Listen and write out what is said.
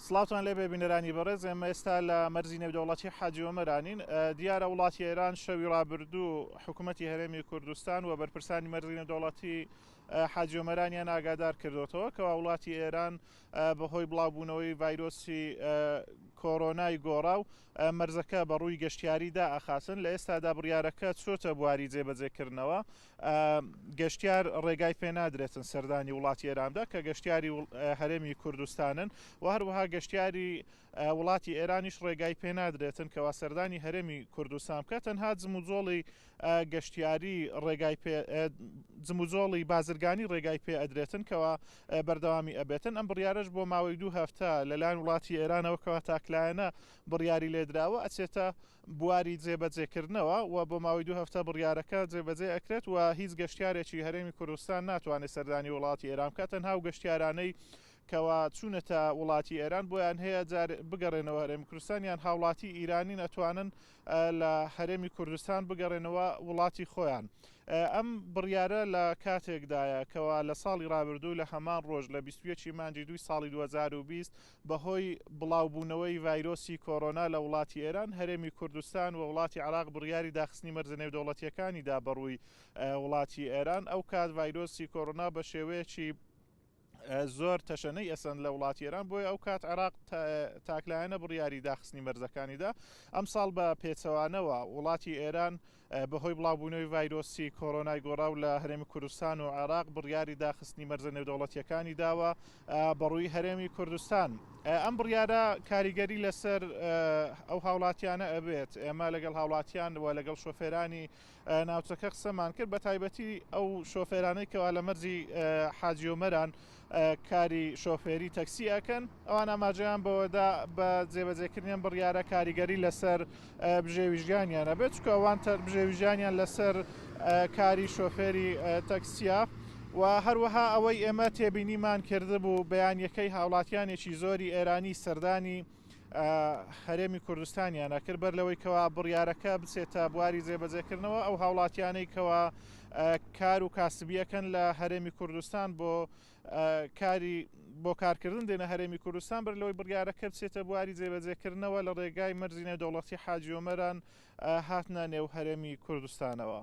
سڵاوتان لێبێ بینەرانی بەڕێز ئێمە ئێستا لە مەرزی نێودەوڵەتی حاجی ئۆمەرانین. دیارە وڵاتی ئێران شەوی ڕابردوو حکوومەتی هەرێمی کوردستان و بەرپرسانی مەرزی نێودەوڵەتی حاجی ئۆمەرانیان ئاگادار کردوتەوە کەوا وڵاتی ئێران بەهۆی بڵاوبوونەوەی ڤایرۆسی کۆرۆنای گۆڕا و مەرزەکە بە ڕووی گەشتیاریدا ئەخاسن. لە ئێستادا بڕیارەکە چۆتە بواری جێبەجێکردنەوە. گەشتیار ڕێگای پێ نادرێتن سەردانی وڵاتی ئێراندا کە گەشتیاری هەرێمی کوردستانن و هەروەها گەشتیاری وڵاتی ئێرانیش ڕێگای پێ نادرێتن کەوا سەردانی هەرێمی کوردستان بکە تەنها جموجۆڵی گەشتیاری ڕێگای جموجۆڵی بازرگانی ڕێگای پێ ئەدرێتن کەوا بەردەوامی ئەبێتن. ئەم بڕیارەش بۆ ماوەی 2 هەفتە لەلایەن وڵاتی ئێرانەوە کەوا تاکلایەنە بڕیاری لێدراوە ئەچێتە بواری جێبەجێکردنەوە و بۆ ماوەی 2 هەفتە بڕیارەکە جێبەجێ ئەکرێت و هیچ گەشتیارێکی هەرێمی کوردستان ناتوانێت سەردانی وڵاتی ئێران بکات. تەنها و گەشتیارانەی کەوا چوونەتە وڵاتی ئێران بۆیان هەیە بگەڕێنەوە هەرێمی کوردستان یان هاوڵاتی ئیرانی نەتوانن لە هەرێمی کوردستان بگەڕێنەوە وڵاتی خۆیان. ئەم بڕیارە لە کاتێکدایە کەوا لە ساڵی ڕابردوو لە هەمان ڕۆژ لە 21 مانگی 2 ساڵی 2020 بەهۆی بڵاوبوونەوەی ڤایرۆسی کۆرۆنا لە وڵاتی ئێران هەرێمی کوردستان و وڵاتی عێراق بڕیاری داخستنی مەرجە نێودەوڵەتیەکانیدا بەڕووی وڵاتی ئێران. ئەو کات ڤایرۆسی کۆرۆنا بە شێوەیەکی زۆر تەشەنەی ئەسەن لە وڵاتی ئێران بۆی ئەو کات عێراق تاکلایەنە بڕیاری داخستنی مەرزەکانیدا. ئەم ساڵ بە پێچەوانەوە وڵاتی ئێران بەهۆی بڵاوبوونەوەی ڤایرۆسی کۆرۆنای گۆڕا و لە هەرێمی کوردستان و عێراق بڕیاری داخستنی مەرجە نێودەوڵەتیەکانی داوە بەڕووی هەرێمی کوردستان. ئەم بڕیارە کاریگەری لەسەر ئەو هاوڵاتیانە ئەبێت. ئێمە لەگەڵ هاوڵاتیان و لەگەڵ شۆفێرانی ناوچەکە قسەمان کرد بە تایبەتی ئەو شۆفێرانەی کەوا لە مەرجی حاجی ئۆمەران کاری شۆفێری تەکسی ئەکەن ئەوان ئاماژەیان بەوەدا بە جێبەجێکردنیان بڕیارە کاریگەری لەسەر بژێویژیانیان ئەبێت چکە ئەوان بژێویژیانیان لەسەر کاری شۆفێری تەکسیە. و هەروەها ئەوەی ئێمە تێبینیمان کرده بوو بەیانیەکەی هاوڵاتیانێکی زۆری ئێرانی سەردانی هەرێمی کوردستانیانە کرد بەر لەوەی کەوا بڕیارەکە بچێتە بواری جێبەجێکردنەوە ئەو هاوڵاتیانەی کەوا کار و کاسبیەکەن لە هەرێمی کوردستان بۆ کارکردن دێنە هەرێمی کوردستان بەر لەوەی بڕیارەکە بچێتە بواری جێبەجێکردنەوە لە ڕێگای مەرجی نێودەوڵەتی حاجی ئۆمەران هاتنە نێو هەرێمی کوردستانەوە.